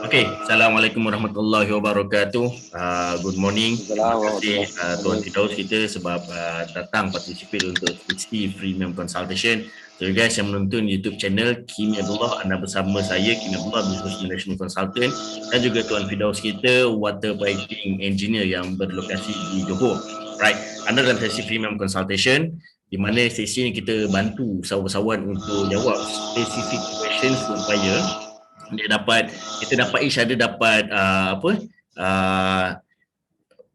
Okey, Assalamualaikum warahmatullahi wabarakatuh. Good morning. Terima kasih Tuan Firdaus kita sebab datang participate untuk sesi premium consultation. So guys yang menonton YouTube channel Kimi Abdullah, anda bersama saya Kimi Abdullah, Business Management Consultant, dan juga Tuan Firdaus kita, Water Piping Engineer yang berlokasi di Johor. Right, anda dalam sesi premium consultation di mana sesi ini kita bantu usahawan untuk jawab specific question supaya kita dapat each other dapat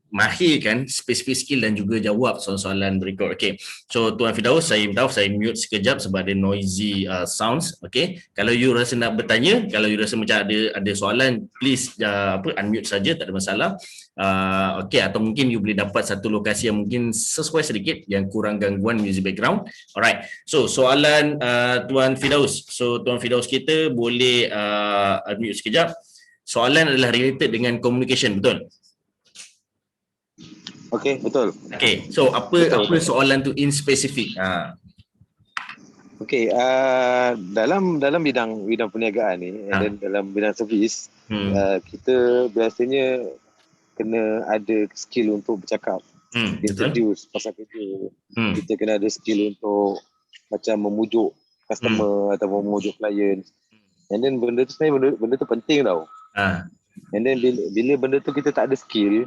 mahirkan spesifik skill dan juga jawab soalan-soalan berikut. Okay, so Tuan Firdaus, saya mute sekejap sebab ada noisy sounds. Okay, kalau you rasa nak bertanya, kalau you rasa macam ada soalan, please unmute saja, tak ada masalah. Okay, atau mungkin you boleh dapat satu lokasi yang mungkin sesuai sedikit, yang kurang gangguan music background. Alright, so soalan Tuan Firdaus. So Tuan Firdaus kita boleh unmute sekejap. Soalan adalah related dengan communication, betul? Okey, betul. Okey, so apa soalan tu in specific? Okey, dalam bidang perniagaan ni dan dalam bidang servis, kita biasanya kena ada skill untuk bercakap, introduce pasal kerja. Kita kena ada skill untuk macam memujuk customer atau memujuk klien. And then benda tu sebenarnya benda tu penting tau. And then bila benda tu kita tak ada skill,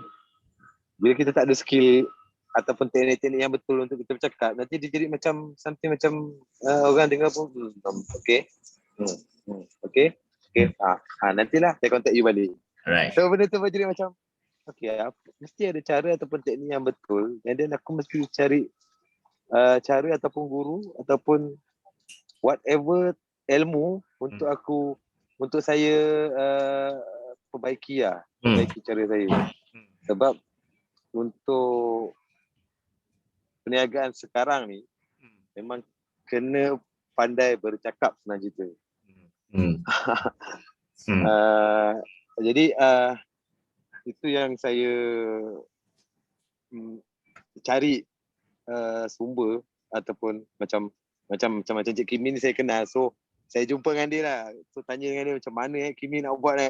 bila kita tak ada skill ataupun teknik-teknik yang betul untuk kita bercakap, nanti dia jadi macam something macam orang dengar pun okey. Nantilah saya contact you balik. Alright. So benda tu jadi macam mesti ada cara ataupun teknik yang betul, and then aku mesti cari cara ataupun guru ataupun whatever ilmu untuk saya perbaiki cara saya. Sebab untuk perniagaan sekarang ni memang kena pandai bercakap, senang cerita. Jadi itu yang saya cari sumber ataupun macam Cik Kimi ni saya kenal, so saya jumpa dengan dia lah. So tanya dengan dia macam mana Kimi nak buat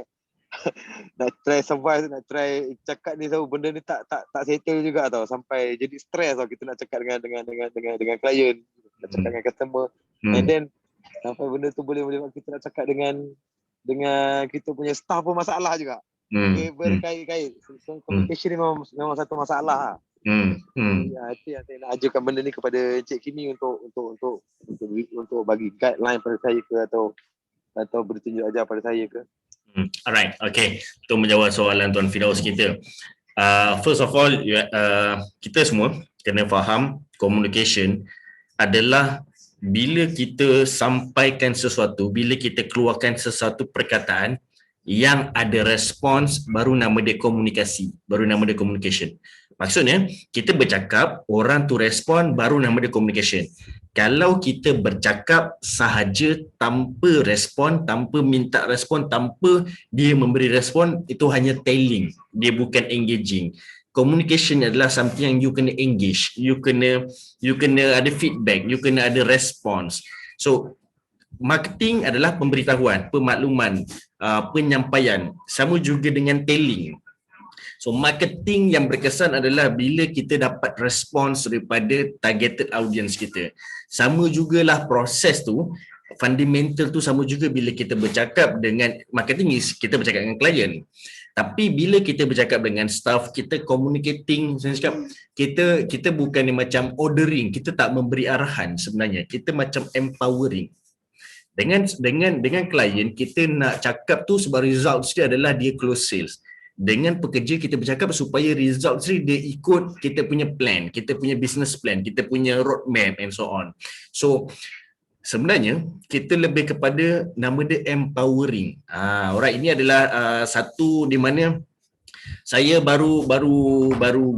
nak try survive, nak try cakap ni, so benda ni tak settle juga tau, sampai jadi stres tau kita nak cakap dengan klien, nak cakap dengan customer, and then sampai benda tu boleh buat kita nak cakap dengan kita punya staff pun masalah juga. Berkait-kait. So communication ni memang satu masalah. Itu yang saya nak ajukan benda ni kepada Cik Kimi untuk bagi guideline pada saya ke atau bertunjuk ajar pada saya ke. Alright, okay. Untuk menjawab soalan Tuan Firdaus kita, first of all, kita semua kena faham communication adalah bila kita sampaikan sesuatu, bila kita keluarkan sesuatu perkataan yang ada respons, baru nama dia komunikasi, baru nama dia communication. Maksudnya, kita bercakap, orang tu respon, baru nama dia communication. Kalau kita bercakap sahaja tanpa respon, tanpa minta respon, tanpa dia memberi respon, itu hanya telling, dia bukan engaging. Communication adalah something yang you kena engage, you kena ada feedback, you kena ada response. So marketing adalah pemberitahuan, pemakluman, penyampaian, sama juga dengan telling. So marketing yang berkesan adalah bila kita dapat respons daripada targeted audience kita. Sama jugalah proses tu, fundamental tu sama juga bila kita bercakap dengan marketing, kita bercakap dengan klien. Tapi bila kita bercakap dengan staff, kita communicating, saya cakap, kita bukan macam ordering, kita tak memberi arahan sebenarnya. Kita macam empowering. Dengan klien, kita nak cakap tu sebab results dia adalah dia close sales. Dengan pekerja kita bercakap supaya result dia ikut kita punya plan, kita punya business plan, kita punya roadmap and so on. So sebenarnya kita lebih kepada nama dia empowering. Alright, ini adalah satu di mana saya baru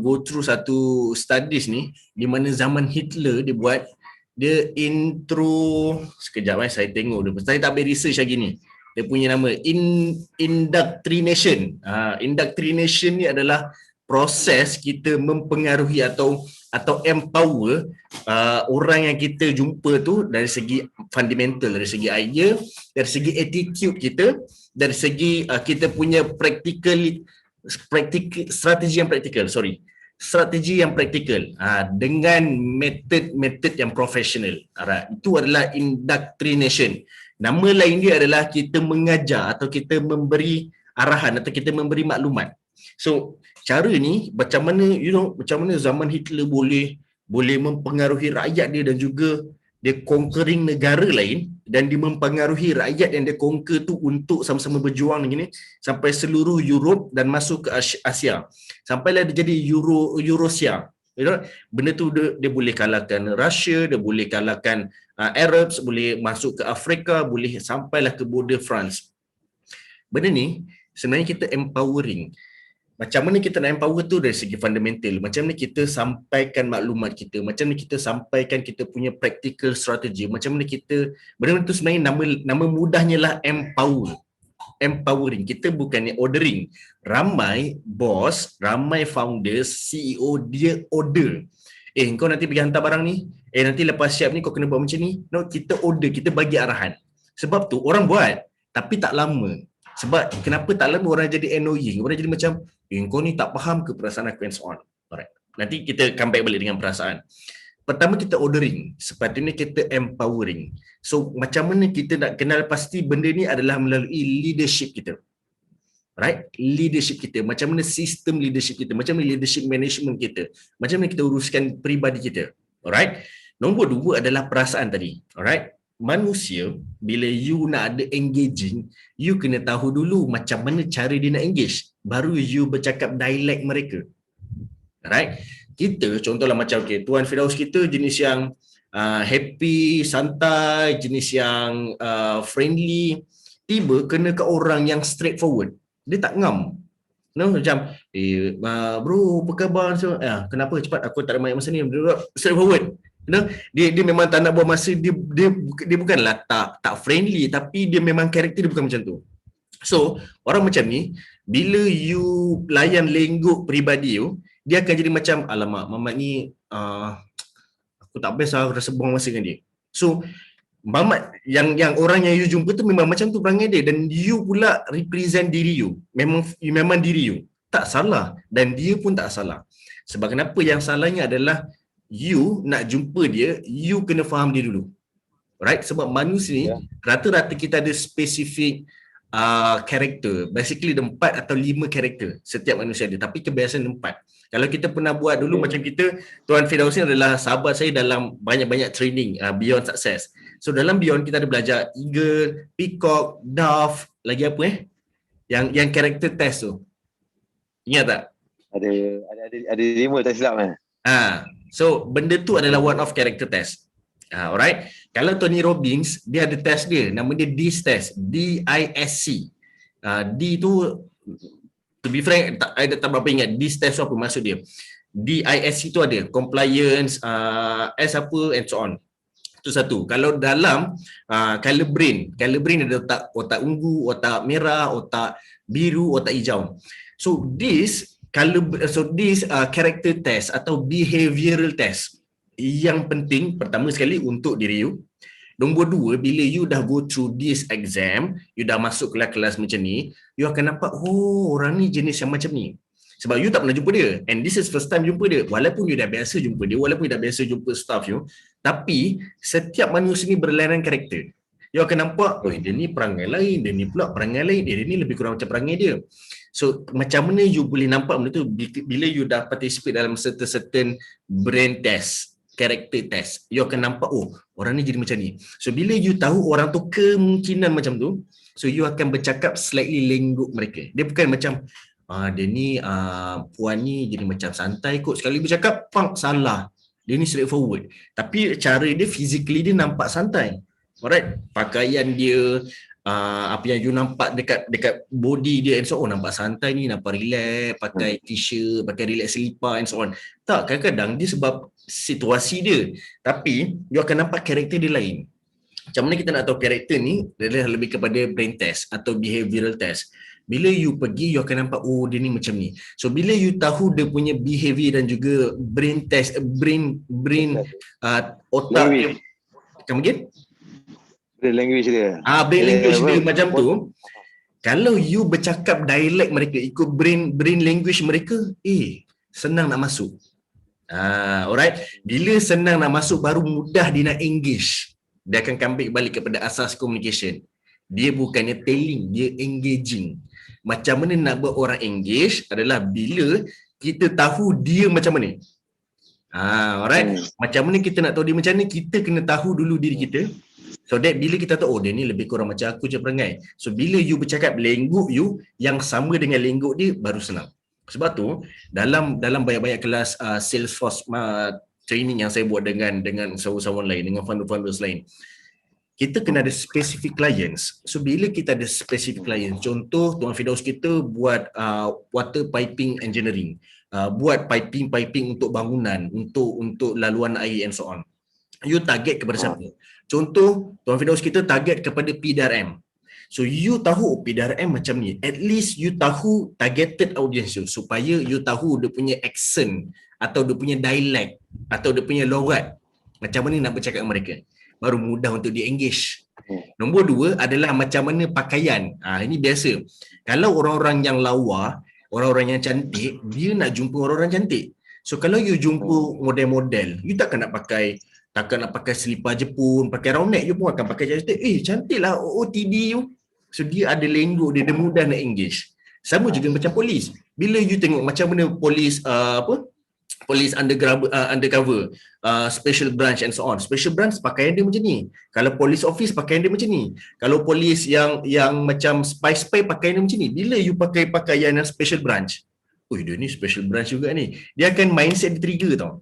go through satu studies ni, di mana zaman Hitler dia buat dia intro, sekejap saya tengok dulu. Saya tak ambil research lagi ni. Dia punya nama indoctrination. Indoctrination ni adalah proses kita mempengaruhi atau atau empower orang yang kita jumpa tu dari segi fundamental, dari segi idea, dari segi attitude kita, dari segi kita punya strategi yang praktikal dengan metod yang profesional. Itu adalah indoctrination. Nama lain dia adalah kita mengajar atau kita memberi arahan atau kita memberi maklumat. So cara ni macam mana zaman Hitler boleh mempengaruhi rakyat dia dan juga dia conquering negara lain dan dia mempengaruhi rakyat yang dia conquer tu untuk sama-sama berjuang begini sampai seluruh Europe dan masuk ke Asia. Sampailah dia jadi Eurasia. Benda tu dia boleh kalahkan Russia, dia boleh kalahkan Arabs, boleh masuk ke Afrika, boleh sampailah ke border France. Benda ni sebenarnya kita empowering. Macam mana kita nak empower tu dari segi fundamental, macam mana kita sampaikan maklumat kita, macam mana kita sampaikan kita punya practical strategy, macam mana kita, benda-benda tu sebenarnya nama mudahnya lah empowering. Kita bukannya ordering. Ramai bos, ramai founders, CEO dia order. Kau nanti pergi hantar barang ni, nanti lepas siap ni kau kena buat macam ni. No, kita order, kita bagi arahan. Sebab tu orang buat tapi tak lama. Sebab kenapa tak lama orang jadi annoying, orang jadi macam kau ni tak faham ke perasaan aku and so on. Alright. Nanti kita come back balik dengan perasaan. Pertama kita ordering, sepatutnya kita empowering. So macam mana kita nak kenal pasti benda ni adalah melalui leadership kita. Right? Leadership kita, macam mana sistem leadership kita, macam mana leadership management kita, macam mana kita uruskan peribadi kita. Alright? Nombor 2 adalah perasaan tadi. Alright? Manusia, bila you nak ada engaging, you kena tahu dulu macam mana cara dia nak engage. Baru you bercakap dialek mereka. Alright? Kita, contohlah macam Tuan Firdaus kita jenis yang happy, santai, jenis yang friendly. Tiba kena ke orang yang straightforward. Dia tak ngam. Macam, bro, apa khabar? So, kenapa cepat? Aku tak ada banyak masa ni. Straightforward. Dia memang tak nak buang masa, dia bukanlah tak friendly, tapi dia memang karakter dia bukan macam tu. So orang macam ni, bila you layan lenggok peribadi you, dia akan jadi macam, alamak Mamat ni aku tak best lah, rasa buang masa dengan dia. So Mamat yang orang yang you jumpa tu memang macam tu perangai dia, dan you pula represent diri you, memang diri you, tak salah, dan dia pun tak salah. Sebab kenapa yang salahnya adalah you nak jumpa dia, you kena faham dia dulu. Right? Sebab manusia ni, rata-rata kita ada spesifik karakter. Basically 4 atau 5 karakter setiap manusia ada. Tapi kebiasaan 4. Kalau kita pernah buat dulu macam kita, Tuan Firdaus ni adalah sahabat saya dalam banyak-banyak training Beyond Success. So dalam Beyond kita ada belajar Eagle, Peacock, Dove, lagi apa Yang karakter test tu. Ingat tak? Ada 5 tak silap kan? So benda tu adalah one of character test. Alright. Kalau Tony Robbins, dia ada test dia, nama dia DISC test, DISC. D tu, to be frank, I tak berapa ingat DISC test tu apa maksud dia. DISC tu ada compliance, S apa and so on. Itu satu. Kalau dalam color brain ada otak ungu, otak merah, otak biru, otak hijau. So this character test atau behavioral test yang penting pertama sekali untuk diri you. Nombor 2, bila you dah go through this exam, you dah masuk kelas-kelas macam ni, you akan nampak, orang ni jenis yang macam ni. Sebab you tak pernah jumpa dia, and this is first time jumpa dia. Walaupun you dah biasa jumpa dia, walaupun you dah biasa jumpa staff you, tapi setiap manusia ni berlainan karakter. You akan nampak, dia ni perangai lain, dia ni pula perangai lain, dia ni lebih kurang macam perangai dia. So macam mana you boleh nampak benda tu bila you dah participate dalam certain brain test, character test, you akan nampak orang ni jadi macam ni. So bila you tahu orang tu kemungkinan macam tu, so you akan bercakap slightly lenggok mereka. Dia bukan macam dia ni puan ni jadi macam santai kot, sekali bercakap salah, dia ni straightforward, tapi cara dia physically dia nampak santai. Alright, pakaian dia, apa yang you nampak dekat body dia and so on, nampak santai ni, nampak relax, pakai t-shirt, pakai relax selipar and so on. Tak, kadang-kadang dia sebab situasi dia, tapi you akan nampak karakter dia lain. Macam mana kita nak tahu karakter ni adalah lebih kepada brain test atau behavioral test. Bila you pergi, you akan nampak, oh dia ni macam ni. So bila you tahu dia punya behavior dan juga brain test, otak dia, Language. come again? Language dia. Brain language dia macam tu. Kalau you bercakap dialek mereka, ikut brain language mereka, senang nak masuk. Alright. Bila senang nak masuk, baru mudah dia nak engage. Dia akan kembali balik kepada asas communication. Dia bukannya telling, dia engaging. Macam mana nak buat orang engage adalah bila kita tahu dia macam mana. Alright. Macam mana kita nak tahu dia macam mana? Kita kena tahu dulu diri kita. So that bila kita tahu, oh dia ni lebih kurang macam aku je perangai. So bila you bercakap lengguk you yang sama dengan lengguk dia, baru senang. Sebab tu dalam banyak-banyak kelas Salesforce training yang saya buat dengan sahabat-sahabat lain, dengan founder-founders lain, kita kena ada specific clients. So bila kita ada specific clients, contoh Tuan Firdaus kita buat water piping engineering, buat piping untuk bangunan, untuk laluan air and so on. You target kepada siapa? Contoh Tuan Firdaus kita target kepada PDRM. So you tahu PDRM macam ni, at least you tahu targeted audience you, supaya you tahu dia punya accent atau dia punya dialect atau dia punya logat, macam mana nak bercakap dengan mereka, baru mudah untuk dia engage. Nombor dua adalah macam mana pakaian. Ini biasa. Kalau orang-orang yang lawa, orang-orang yang cantik, dia nak jumpa orang-orang cantik. So kalau you jumpa model-model, you takkan nak pakai selipar Jepun, pakai round neck, you pun akan pakai cantik. Cantik lah OOTD you. So dia ada lengguk dia mudah nak engage. Sama juga macam polis. Bila you tengok macam mana polis polis undercover, special branch and so on. Special branch pakaian dia macam ni. Kalau polis office pakaian dia macam ni. Kalau polis yang macam spy pakaian dia macam ni. Bila you pakai pakaian yang special branch, dia ni special branch juga ni. Dia akan mindset dia trigger tau.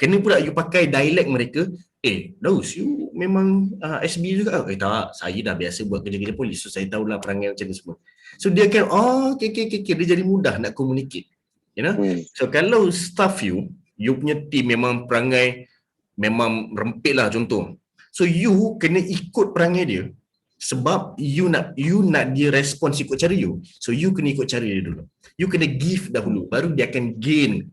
Kena pula you pakai dialect mereka. Daus, you memang SB juga? Tak, saya dah biasa buat kerja-kerja polis. So saya tahulah perangai macam ni semua. So dia akan, okay. Dia jadi mudah nak communicate. So kalau staff you punya team memang perangai memang rempit lah contoh. So you kena ikut perangai dia. Sebab you nak dia respons ikut cara you. So you kena ikut cara dia dulu. You kena give dahulu. Baru dia akan gain.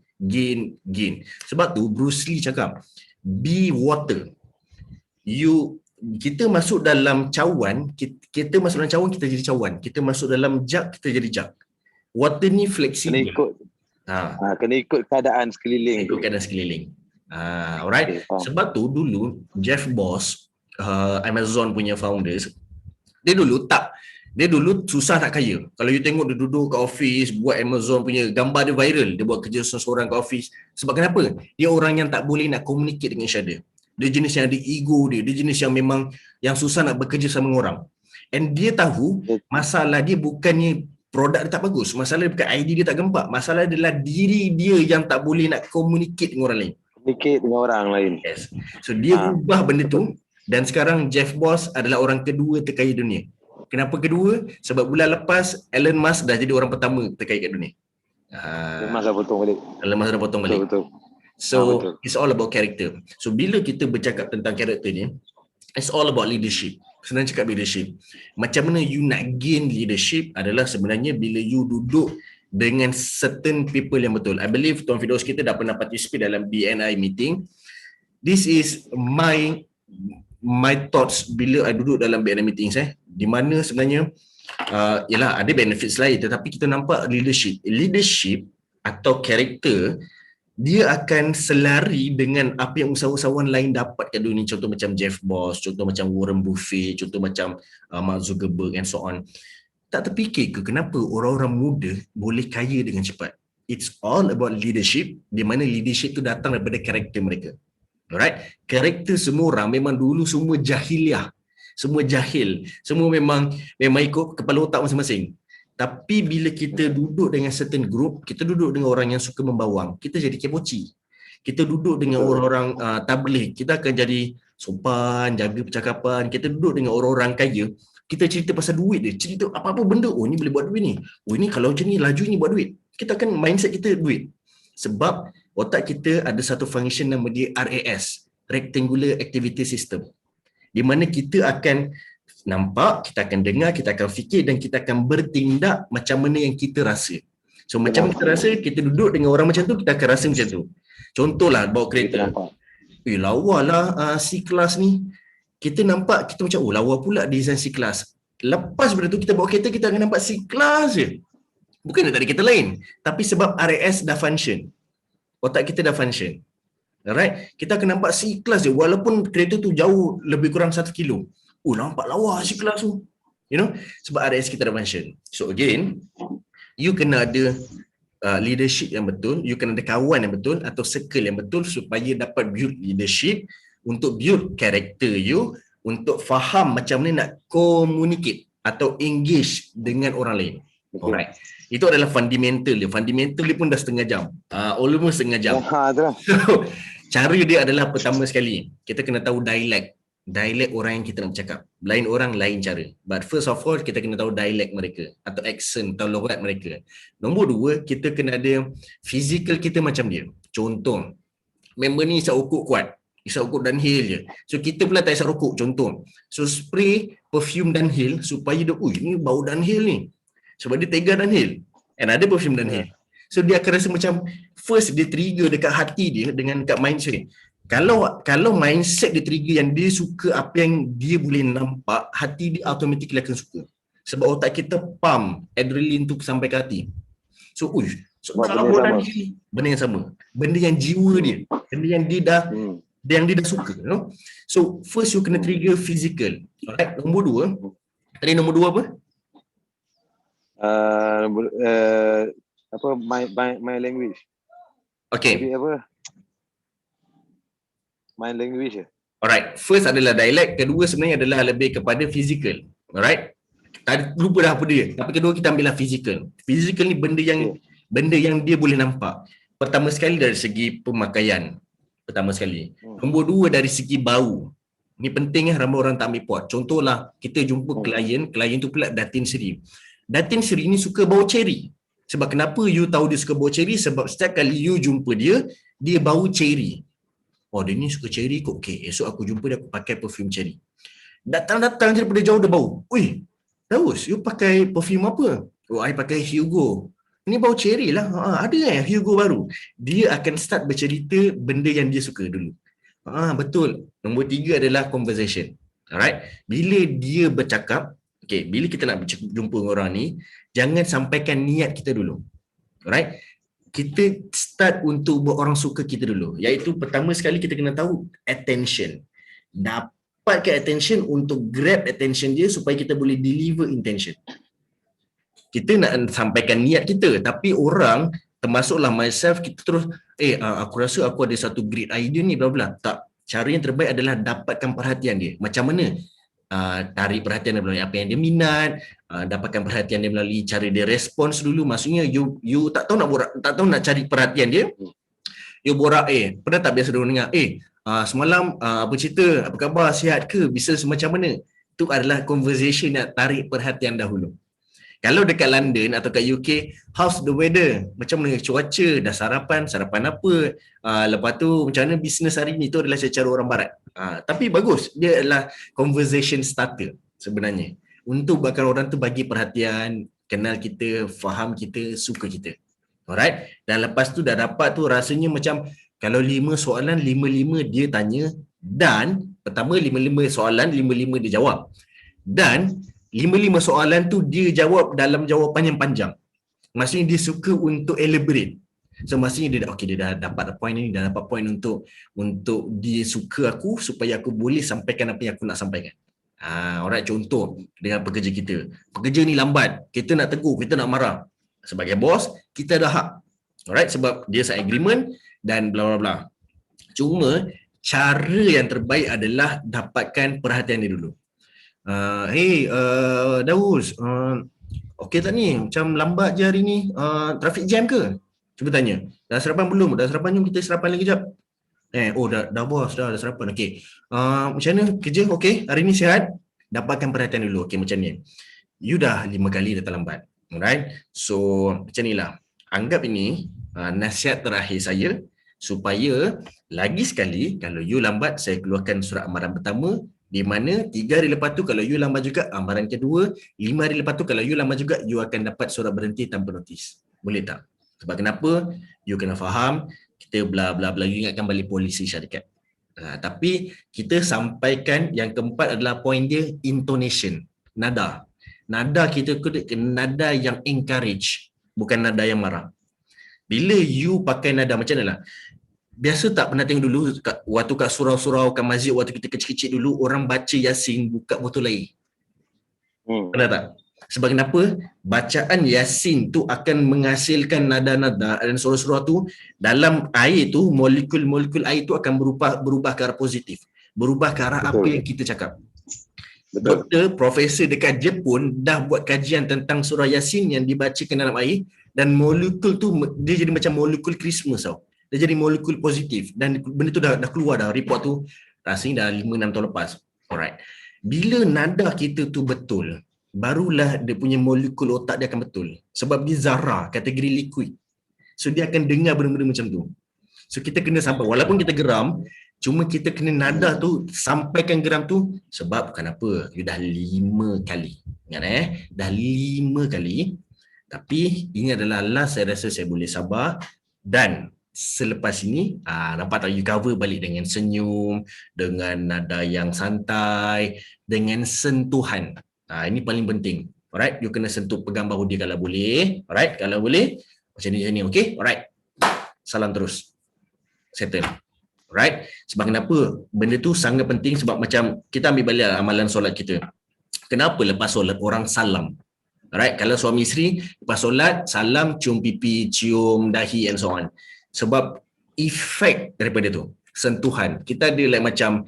Sebab tu Bruce Lee cakap, be water. Kita masuk dalam cawan, kita masuk dalam cawan, kita jadi cawan. Kita masuk dalam jug, kita jadi jug. Water ni fleksibel. Kena ikut keadaan sekeliling. Alright. Sebab tu dulu Jeff Bezos, Amazon punya founders, dia dulu susah nak kaya. Kalau you tengok dia duduk kat office buat Amazon punya, gambar dia viral, dia buat kerja seorang kat office. Sebab kenapa? Dia orang yang tak boleh nak communicate dengan each other. Dia jenis yang ada ego dia jenis yang memang yang susah nak bekerja sama dengan orang. And dia tahu masalah dia bukannya produk dia tak bagus, masalah dia bukan idea dia tak gempak, masalah dia adalah diri dia yang tak boleh nak communicate dengan orang lain. Communicate dengan orang lain. Yes. So dia ubah benda tu, dan sekarang Jeff Bezos adalah orang kedua terkaya dunia. Kenapa kedua? Sebab bulan lepas Elon Musk dah jadi orang pertama terkaya kat dunia. Elon Musk dah potong balik. Betul. So it's all about character. So bila kita bercakap tentang karakter ni, it's all about leadership. Senang cakap leadership. Macam mana you nak gain leadership adalah sebenarnya bila you duduk dengan certain people yang betul. I believe Tuan Firdaus kita dah pernah participate dalam BNI meeting. This is my thoughts bila I duduk dalam BNI meetings di mana sebenarnya yalah ada benefits lain, tetapi kita nampak leadership atau karakter dia akan selari dengan apa yang usahawan lain dapat kat dunia. Contoh macam Jeff Bezos, contoh macam Warren Buffett, contoh macam Mark Zuckerberg and so on. Tak terfikir ke kenapa orang-orang muda boleh kaya dengan cepat? It's all about leadership, di mana leadership tu datang daripada karakter mereka. Alright? Karakter semua orang memang dulu semua jahiliah. Semua jahil. Semua memang ikut kepala otak masing-masing. Tapi bila kita duduk dengan certain group, kita duduk dengan orang yang suka membawang, kita jadi kepoci. Kita duduk dengan orang-orang tabligh, kita akan jadi sopan, jaga percakapan. Kita duduk dengan orang-orang kaya, kita cerita pasal duit dia, cerita apa-apa benda, ni boleh buat duit ni. Ni kalau macam ni, laju ni buat duit. Kita akan mindset kita duit. Sebab otak kita ada satu function nama dia RAS, Rectangular Activity System. di mana kita akan nampak, kita akan dengar, kita akan fikir dan kita akan bertindak macam mana yang kita rasa. So macam kita rasa, kita duduk dengan orang macam tu, kita akan rasa macam tu. Contohlah bawa kereta. Lawa lah C class ni. Kita nampak, kita macam lawa pula design C class. Lepas benda tu kita bawa kereta, kita akan nampak C class je. Bukan tak ada kereta lain, tapi sebab RAS dah function. Otak kita dah function. Alright, kita akan nampak C class je walaupun kereta tu jauh lebih kurang 1 kilo. Nampak lawa C class tu. You know, sebab RAS kita dah function. So again, you kena ada leadership yang betul, you kena ada kawan yang betul atau circle yang betul supaya dapat build leadership, untuk build character you, untuk faham macam mana nak communicate atau engage dengan orang lain. Alright. Itu adalah fundamental dia. Fundamental dia pun dah setengah jam. Almost setengah jam. So, cara dia adalah pertama sekali, kita kena tahu dialect orang yang kita nak bercakap. Lain orang, lain cara. But first of all, kita kena tahu dialect mereka atau accent atau logat mereka. Nombor 2, kita kena ada physical kita macam dia. Contoh, member ni isap rokok kuat. Isap rokok downhill je. So kita pula tak isap rokok, contoh. So spray perfume downhill supaya dia, ni bau downhill ni. Sebab dia tega downhill. And ada perfume downhill. So dia akan rasa macam, first dia trigger dekat hati dia dengan dekat mindset. Kalau mindset dia trigger yang dia suka apa yang dia boleh nampak, hati dia automatically akan suka. Sebab otak kita pump adrenaline tu sampai ke hati. So, benda yang sama. Benda yang jiwa dia. Benda yang dia dah suka. You know? So, first you kena trigger physical. Alright, nombor 2. Tadi nombor 2 apa? My language. Okay. Apa? My language je. Alright, first adalah dialect, kedua sebenarnya adalah lebih kepada physical. Alright. Tak lupa dah apa dia. Tapi kedua kita ambillah physical. Physical ni benda yang dia boleh nampak. Pertama sekali dari segi pemakaian. Pertama sekali. Nombor 2 dari segi bau. Ni penting ramai orang tak ambil pot. Contohlah kita jumpa klien tu pula Datin Seri. Datin Seri ni suka bau cherry. Sebab kenapa you tahu dia suka bau cherry? Sebab setiap kali you jumpa dia bau cherry. Dia ni suka cherry kot. Okay, esok aku jumpa dia, aku pakai perfume cherry. Datang je daripada jauh dia bau. Daus, you pakai perfume apa? I pakai Hugo. Ni bau cherry lah. Ada Hugo baru. Dia akan start bercerita benda yang dia suka dulu. Betul. Nombor 3 adalah conversation. Alright. Bila dia bercakap, bila kita nak jumpa orang ni, jangan sampaikan niat kita dulu. Alright. Kita start untuk buat orang suka kita dulu. Iaitu pertama sekali kita kena tahu attention. Dapatkan attention untuk grab attention dia supaya kita boleh deliver intention. Kita nak sampaikan niat kita, tapi orang, termasuklah myself, kita terus, aku rasa aku ada satu great idea ni, bla bla. Tak. Cara yang terbaik adalah dapatkan perhatian dia. Macam mana? Tarik perhatian dia melalui apa yang dia minat, dapatkan perhatian dia melalui cara dia respons dulu. Maksudnya you tak tahu nak borak, tak tahu nak cari perhatian dia, you borak, pernah tak biasa orang dengar, semalam apa cerita, apa khabar, sihat ke, bisnes macam mana? Itu adalah conversation yang tarik perhatian dahulu. Kalau dekat London atau kat UK, how's the weather? Macam mana cuaca? Dah sarapan apa? Lepas tu macam mana bisnes hari ni? Itu adalah cara orang barat. Tapi bagus, dia adalah conversation starter sebenarnya. Untuk bahkan orang tu bagi perhatian, kenal kita, faham kita, suka kita. Alright? Dan lepas tu dah dapat tu rasanya macam kalau 5 soalan, 5-5 dia tanya, dan pertama 5-5 soalan, 5-5 dia jawab. Dan 5-5 soalan tu dia jawab dalam jawapan yang panjang. Maksudnya dia suka untuk elaborate. So maksudnya dia dah dapat point ni, dah dapat point untuk dia suka aku supaya aku boleh sampaikan apa yang aku nak sampaikan. Alright, contoh dengan pekerja kita. Pekerja ni lambat, kita nak tegur, kita nak marah. Sebagai bos, kita ada hak. Alright, sebab dia sign agreement dan bla bla bla. Cuma cara yang terbaik adalah dapatkan perhatian dia dulu. Daus, okey tak ni? Macam lambat je hari ni, traffic jam ke? Cuba tanya. Dah sarapan belum? Dah sarapan, jom kita sarapan lagi kejap. Dah bos, dah sarapan. Okey. Macam mana kerja? Okey, hari ni sihat? Dapatkan perhatian dulu. Okey, macam ni. You dah 5 kali datang lambat. Alright? So, macam ni lah. Anggap ini nasihat terakhir saya supaya lagi sekali kalau you lambat, saya keluarkan surat amaran pertama, Di mana 3 hari lepas tu kalau you lambat juga, amaran kedua, 5 hari lepas tu kalau you lambat juga, you akan dapat surat berhenti tanpa notis. Boleh tak? Sebab kenapa? You kena faham, kita bla bla bla, you ingatkan balik polisi syarikat. Tapi kita sampaikan yang keempat adalah point dia, intonation, nada. Nada kita kena nada yang encourage, bukan nada yang marah. Bila you pakai nada macam mana lah? Biasa tak pernah tengok dulu waktu kat surau-surau, kat masjid waktu kita kecil-kecil dulu, orang baca Yasin buka botol air. Pernah tak? Sebab kenapa? Bacaan Yasin tu akan menghasilkan nada-nada dan surau-surau tu, dalam air tu, molekul-molekul air tu akan berubah ke arah positif. Berubah ke arah Betul. apa yang kita cakap. Betul. Doktor, profesor dekat Jepun dah buat kajian tentang surah Yasin yang dibacakan dalam air, dan molekul tu dia jadi macam molekul Christmas tau. Dia jadi molekul positif dan benda tu dah keluar dah, report tu rasanya dah 5-6 tahun lepas. Alright. Bila nada kita tu betul, barulah dia punya molekul otak dia akan betul. Sebab dia zarah, kategori liquid. So dia akan dengar benda-benda macam tu. So kita kena sampai, walaupun kita geram, cuma kita kena nada tu, sampaikan geram tu. Sebab kenapa? You dah 5 kali. Ingat dah 5 kali. Tapi ini adalah last, saya rasa saya boleh sabar. Dan selepas ini, nampak tak, you cover balik dengan senyum, dengan nada yang santai, dengan sentuhan. Ini paling penting. Alright, you kena sentuh, pegang bahu dia kalau boleh. Alright, kalau boleh. Macam ni, okay? Alright. Salam terus. Settle. Alright? Sebab kenapa? Benda tu sangat penting, sebab macam kita ambil balik amalan solat kita. Kenapa lepas solat orang salam? Alright, kalau suami isteri lepas solat salam, cium pipi, cium dahi and so on. Sebab efek daripada tu, sentuhan. Kita ada like macam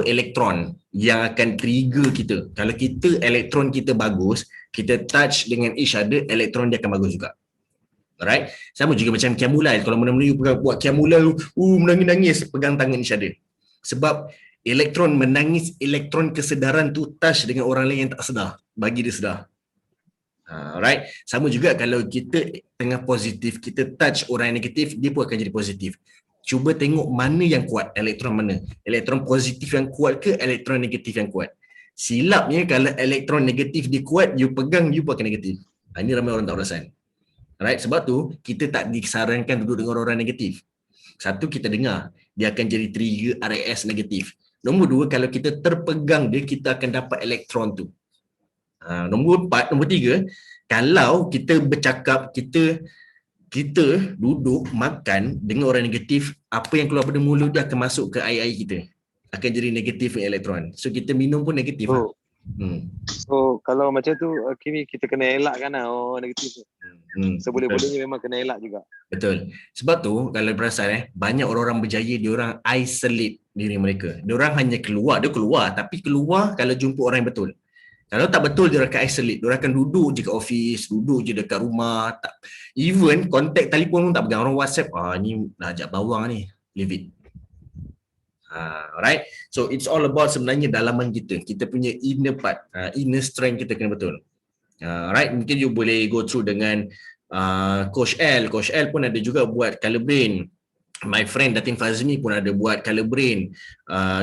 elektron yang akan trigger kita. Kalau kita elektron kita bagus, kita touch dengan each other, elektron dia akan bagus juga. Alright, sama juga macam Qiyamul-Lail. Kalau mana-mana you buat Qiyamul-Lail, menangis-nangis, pegang tangan each other. Sebab elektron menangis, elektron kesedaran tu touch dengan orang lain yang tak sedar, bagi dia sedar. Alright, sama juga kalau kita tengah positif, kita touch orang yang negatif, dia pun akan jadi positif. Cuba tengok mana yang kuat, elektron mana. Elektron positif yang kuat ke elektron negatif yang kuat. Silapnya kalau elektron negatif dia kuat, you pegang, you pun akan negatif. Ini ramai orang tak perasan. Alright, sebab tu kita tak disarankan duduk dengan orang-orang negatif. Satu, kita dengar, dia akan jadi trigger RAS negatif. Nombor dua, kalau kita terpegang dia, kita akan dapat elektron tu. Nombor tiga, kalau kita bercakap, kita duduk makan dengan orang negatif, apa yang keluar pada mulut dia akan masuk ke air-air kita, akan jadi negatif elektron. So kita minum pun negatif. So kalau macam tu, Kimi, kita kena elakkan lah orang negatif tu. Seboleh-bolehnya memang kena elak juga. Betul. Sebab tu kalau perasan banyak orang-orang berjaya, diorang isolate diri mereka. Diorang hanya keluar, tapi keluar kalau jumpa orang yang betul. Kalau tak betul, dia akan isolate. Dia akan duduk je kat office, duduk je dekat rumah. Tak. Even kontak telefon pun tak pegang. Orang WhatsApp, ni dah ajak bawang ni. Leave it. Alright. So it's all about sebenarnya dalaman kita. Kita punya inner part, inner strength kita kena betul. Alright. Mungkin you boleh go through dengan Coach L. Coach L pun ada juga buat color brain. My friend Datin Fazmi pun ada buat color brain.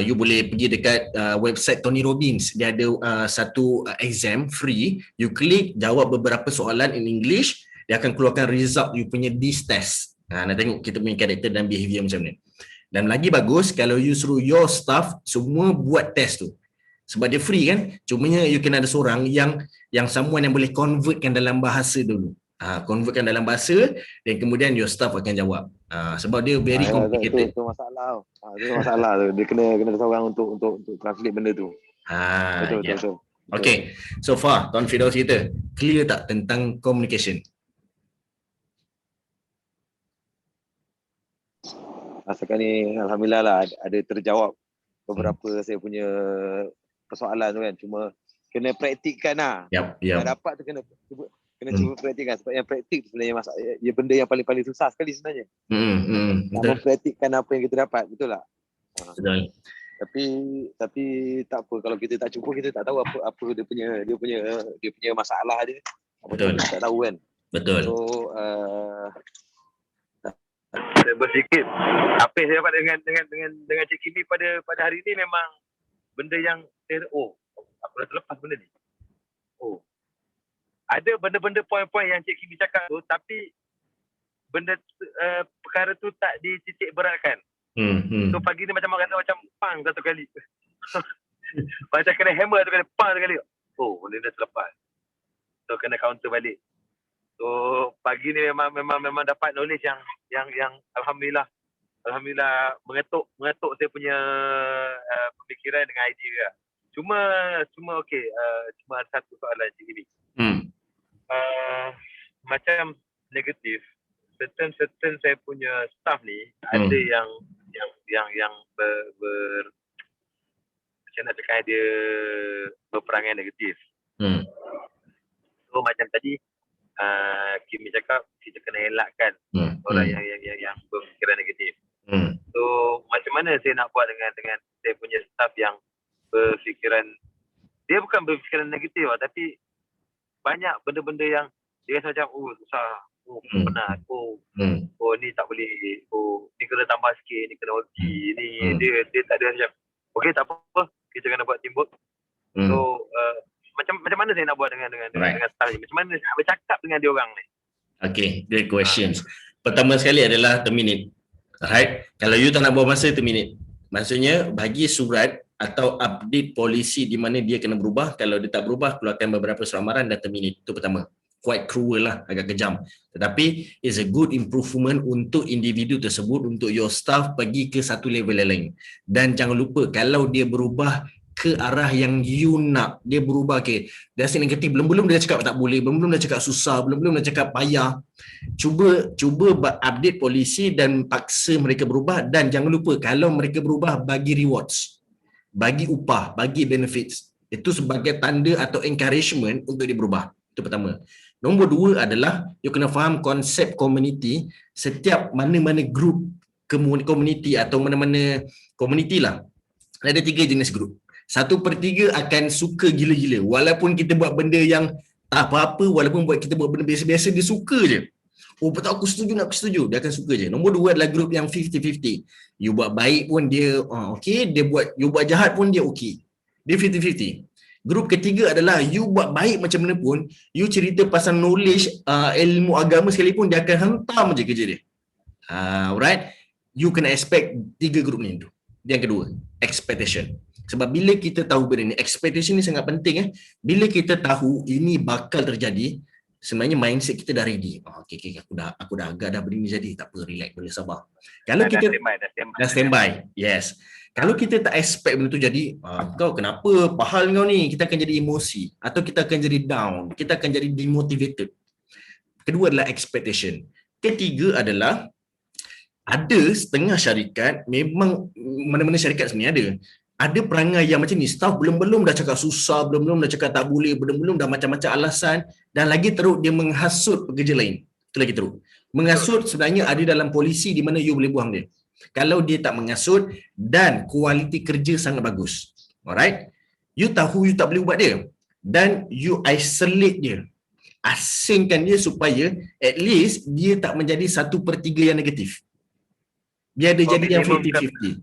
You boleh pergi dekat website Tony Robbins. Dia ada satu exam free. You klik, jawab beberapa soalan in English, dia akan keluarkan result you punya this test. Nak tengok kita punya karakter dan behavior macam ni. Dan lagi bagus kalau you suruh your staff semua buat test tu. Sebab dia free kan. Cumanya you kena ada seorang yang someone yang boleh convertkan dalam bahasa dulu. Convertkan dalam bahasa, dan kemudian your staff akan jawab. Sebab dia very complicated. Itu masalah. Itu masalah tu. Dia kena ada seorang untuk translate benda tu. Betul. Okay. So far, Tuan Firdaus kita clear tak tentang communication? Sekarang ni alhamdulillah lah ada terjawab beberapa saya punya persoalan tu kan. Cuma kena praktikkan lah. Yep. Dapat tu kena cuba praktikkan. Sebab yang praktik tu sebenarnya benda yang paling susah sekali sebenarnya. Mempraktikkan apa yang kita dapat, betul tak? Betul. Tapi tak apa, kalau kita tak cuba, kita tak tahu apa dia punya masalah dia. Betul. Kita tak tahu kan. Betul. So saya bersikap apa yang saya dapat dengan Cik Kimi pada hari ini memang benda yang aku dah terlepas benda ni. Ada benda-benda poin-poin yang Cik Kimi cakap tu, tapi benda perkara tu tak dititik beratkan. So pagi ni macam kata macam pang satu kali. Macam kena hammer satu kali, pang satu kali. Benda dah terlepas. So kena counter balik. So pagi ni memang dapat knowledge yang alhamdulillah mengetuk saya punya pemikiran dengan idea lah. Cuma okey, cuma ada satu soalan Cik Kimi. Macam negatif, certain saya punya staff ni ada yang macam nak cakap, dia berperangai negatif. So macam tadi Kimi cakap, kita kena elakkan orang yang berfikiran negatif. So macam mana saya nak buat dengan saya punya staff yang berfikiran, dia bukan berfikiran negatif lah, tapi banyak benda-benda yang dia rasa macam susah, penat, ni tak boleh, ni kena tambah sikit, ni kena OT, ni dia tak ada macam okey, tak apa, kita kena buat teamwork. So macam mana saya nak buat dengan staff ni? Macam mana saya nak bercakap dengan dia orang ni? Okay, great questions. Pertama sekali adalah terminate. Alright, kalau you tak nak buang masa, terminate. Maksudnya bagi surat atau update polisi di mana dia kena berubah. Kalau dia tak berubah, keluarkan beberapa surat amaran dan terminate. Itu pertama. Quite cruel lah, agak kejam. Tetapi it's a good improvement untuk individu tersebut, untuk your staff pergi ke satu level yang lain. Dan jangan lupa, kalau dia berubah ke arah yang you nak, dia berubah dia asyik negatif, belum dia cakap tak boleh, belum dia cakap susah, belum dia cakap payah. Cuba update polisi dan paksa mereka berubah. Dan jangan lupa, kalau mereka berubah, bagi rewards, bagi upah, bagi benefits. Itu sebagai tanda atau encouragement untuk dia berubah. Itu pertama. Nombor dua adalah you kena faham konsep community. Setiap mana-mana group community atau mana-mana community lah, ada 3 jenis group. 1/3 akan suka gila-gila. Walaupun kita buat benda yang tak apa-apa, walaupun kita buat benda biasa-biasa, dia suka je. Betul, aku setuju. Dia akan suka je. Nombor 2 adalah group yang 50-50. You buat baik pun dia okey, you buat jahat pun dia okey. Dia 50-50. Grup ketiga adalah you buat baik macam mana pun, you cerita pasal knowledge, ilmu agama sekalipun, dia akan hentam je kerja dia. Alright. You kena expect 3 grup ni tu. Yang kedua, expectation. Sebab bila kita tahu benda ni, expectation ni sangat penting. Bila kita tahu ini bakal terjadi, sebenarnya mindset kita dah ready. Okay, aku dah agak dah benda ni jadi. Tak apa, relax, boleh sabar. Kalau kita dah standby. Yes. Kalau kita tak expect benda tu jadi, kau kenapa pahal kau ni? Kita akan jadi emosi. Atau kita akan jadi down. Kita akan jadi demotivated. Kedua adalah expectation. Ketiga adalah, ada setengah syarikat, memang mana-mana syarikat sebenarnya ada perangai yang macam ni. Staff belum dah cakap susah, belum dah cakap tak boleh, belum dah macam-macam alasan, dan lagi teruk dia menghasut pekerja lain. Itu lagi teruk. Menghasut sebenarnya ada dalam polisi di mana you boleh buang dia. Kalau dia tak menghasut dan kualiti kerja sangat bagus. Alright? You tahu you tak boleh buat dia. Dan you isolate dia. Asingkan dia supaya at least dia tak menjadi 1/3 yang negatif. Biar dia jadi yang 50-50.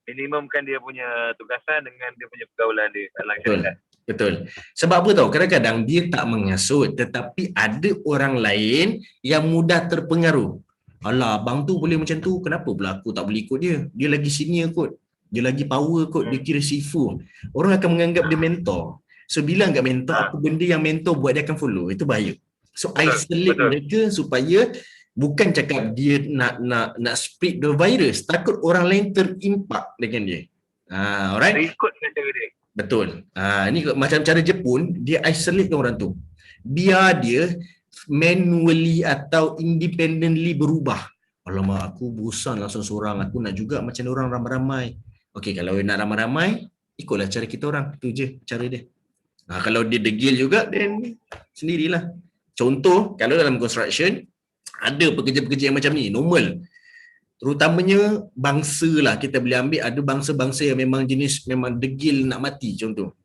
Minimumkan dia punya tugasan dengan dia punya pergaulan dia dalam syarikat. Betul. Sebab apa tahu? Kadang-kadang dia tak menghasut, tetapi ada orang lain yang mudah terpengaruh. Alah, abang tu boleh macam tu, kenapa pula aku tak boleh ikut dia? Dia lagi senior kot. Dia lagi power kot, dia kira sifu. Orang akan menganggap dia mentor. So bila anggap mentor, apa benda yang mentor buat dia akan follow. Itu bahaya. So isolate mereka supaya bukan cakap dia nak spread the virus, takut orang lain terimpak dengan dia. Alright? Ikut dengan cara dia. Betul. Ini macam cara Jepun, dia isolate orang tu. Biar dia manually atau independently berubah. Alamak, aku bosan langsung seorang, aku nak juga macam orang ramai-ramai. Okey, kalau nak ramai-ramai, ikutlah cara kita orang. Itu je cara dia. Kalau dia degil juga, then sendirilah. Contoh, kalau dalam construction, ada pekerja-pekerja yang macam ni, normal. Terutamanya bangsa lah kita boleh ambil, ada bangsa-bangsa yang memang jenis memang degil nak mati contoh.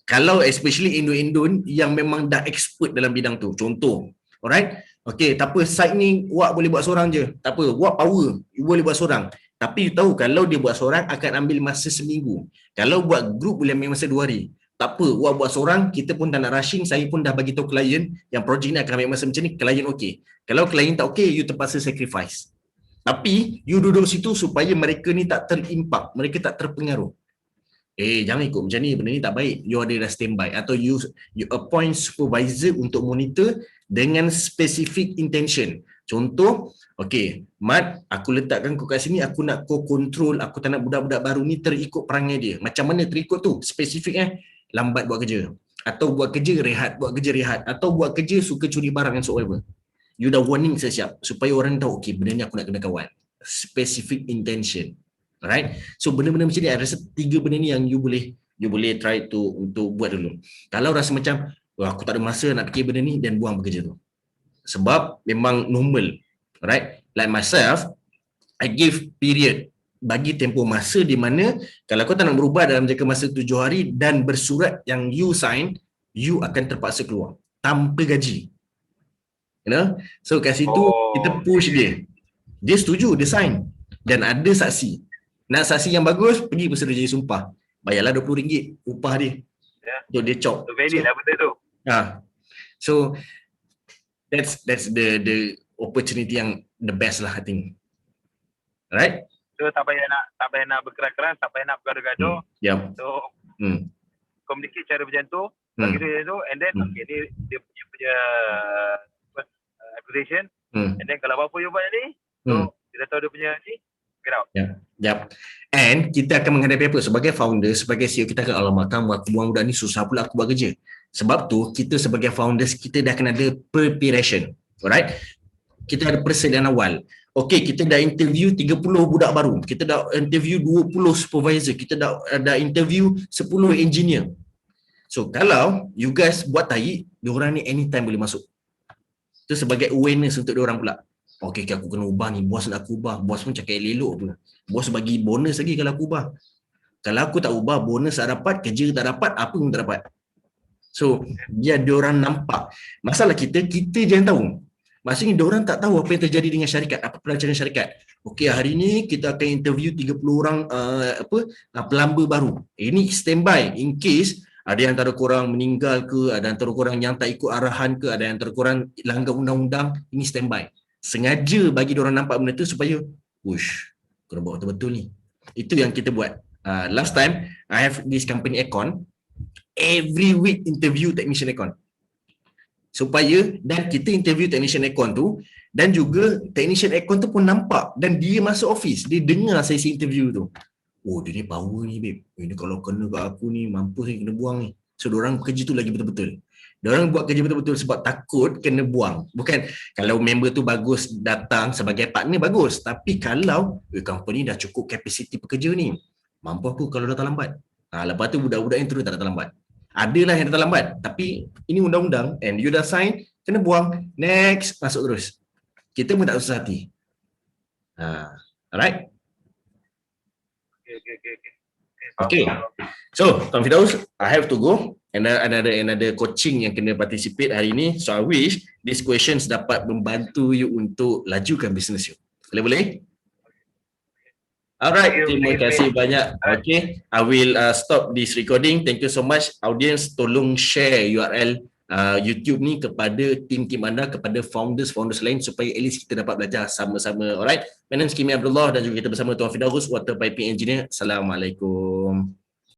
Kalau especially Indon yang memang dah expert dalam bidang tu, contoh. Alright? Okay, tak apa, site ni Wak boleh buat seorang je. Tak apa, Wak power, you boleh buat seorang. Tapi you tahu kalau dia buat seorang akan ambil masa seminggu. Kalau buat group boleh ambil masa 2 hari. Tak apa, buat seorang, kita pun tak nak rushing, saya pun dah bagi tahu klien yang projek ni akan ambil masa macam ni, klien okey. Kalau klien tak okey, you terpaksa sacrifice. Tapi you duduk situ supaya mereka ni tak terimpak, mereka tak terpengaruh. Jangan ikut macam ni, benda ni tak baik. You ada dah standby atau you appoint supervisor untuk monitor dengan specific intention. Contoh, okay, Mat, aku letakkan kau kat sini, aku nak kau control, aku tak nak budak-budak baru ni terikut perangai dia. Macam mana terikut tu? Spesifik lambat buat kerja. Atau buat kerja rehat, atau buat kerja suka curi barang and so whatever. You dah warning siap supaya orang tahu, okay, benda ni aku nak kena kawal. Specific intention. Alright? So benda-benda macam ni, I rasa 3 benda ni yang you boleh try to untuk buat dulu. Kalau rasa macam aku tak ada masa nak fikir benda ni, dan buang bekerja tu. Sebab memang normal. Alright? Like myself, I give period, bagi tempoh masa di mana kalau kau tak nak berubah dalam jangka masa 7 hari dan bersurat yang you sign, you akan terpaksa keluar tanpa gaji. You know? So kat situ kita push dia. Dia setuju, dia sign. Dan ada saksi. Nak saksi yang bagus, pergi Pesuruhjaya Sumpah. Bayarlah RM20 upah dia. So dia chop. Valid lah benda tu. So that's the opportunity yang the best lah, I think. Right? So tak payah nak berkeras-keras, tak payah nak bergaduh-gaduh. So communicate cara macam tu, bagi dia tu, and then okay, dia punya accusation, and then kalau apa-apa you buat ni, so kita tahu dia punya ni, get out. And kita akan menghadapi apa? Sebagai founder, sebagai CEO, kita akan alamak, aku buang budak ni, susah pula aku buat kerja. Sebab tu, kita sebagai founders, kita dah akan ada preparation. Alright? Kita ada persediaan awal. Okay, kita dah interview 30 budak baru. Kita dah interview 20 supervisor. Kita dah interview 10 engineer. So, kalau you guys buat tahi, diorang ni anytime boleh masuk. Itu sebagai awareness untuk diorang pula. Okay, aku kena ubah ni. Bos nak aku ubah. Bos pun cakap elok pula. Bos bagi bonus lagi kalau aku ubah. Kalau aku tak ubah, bonus tak dapat, kerja tak dapat, apa pun tak dapat. So, biar diorang nampak. Masalah kita jangan tahu. Maksudnya diorang tak tahu apa yang terjadi dengan syarikat, apa perancangan syarikat. Okey, hari ni kita akan interview 30 orang pelamba baru. Ini standby in case ada yang antara korang meninggal ke, ada antara korang yang tak ikut arahan ke, ada yang antara korang langgar undang-undang, ini standby. Sengaja bagi diorang nampak benda tu supaya kena buat betul-betul ni. Itu yang kita buat. Last time I have this company aircon, every week interview technician aircon. Supaya, dan kita interview technician aircon tu, dan juga technician aircon tu pun nampak, dan dia masuk office, dia dengar sesi interview tu. Dia ni power ni babe, ini kalau kena kat aku ni, mampus ni, kena buang ni. So diorang kerja tu lagi betul-betul. Diorang buat kerja betul-betul sebab takut kena buang. Bukan kalau member tu bagus datang sebagai partner, bagus. Tapi kalau company dah cukup kapasiti pekerja ni, mampu aku kalau datang lambat. Lepas tu budak-budak yang terus tak datang lambat. Adalah yang datang lambat, tapi ini undang-undang and you dah sign, kena buang, next, masuk terus. Kita pun tak susah hati. Alright? Okay. So, Tuan Firdaus, I have to go. Another coaching yang kena participate hari ni. So, I wish these questions dapat membantu you untuk lajukan business you. Boleh-boleh? Alright, terima kasih banyak. Okay, I will stop this recording. Thank you so much. Audience, tolong share URL YouTube ni kepada tim-tim anda, kepada founders lain supaya at least kita dapat belajar sama-sama. Alright, my name is Kimi Abdullah dan juga kita bersama Tuan Firdaus, Water Piping Engineer. Assalamualaikum.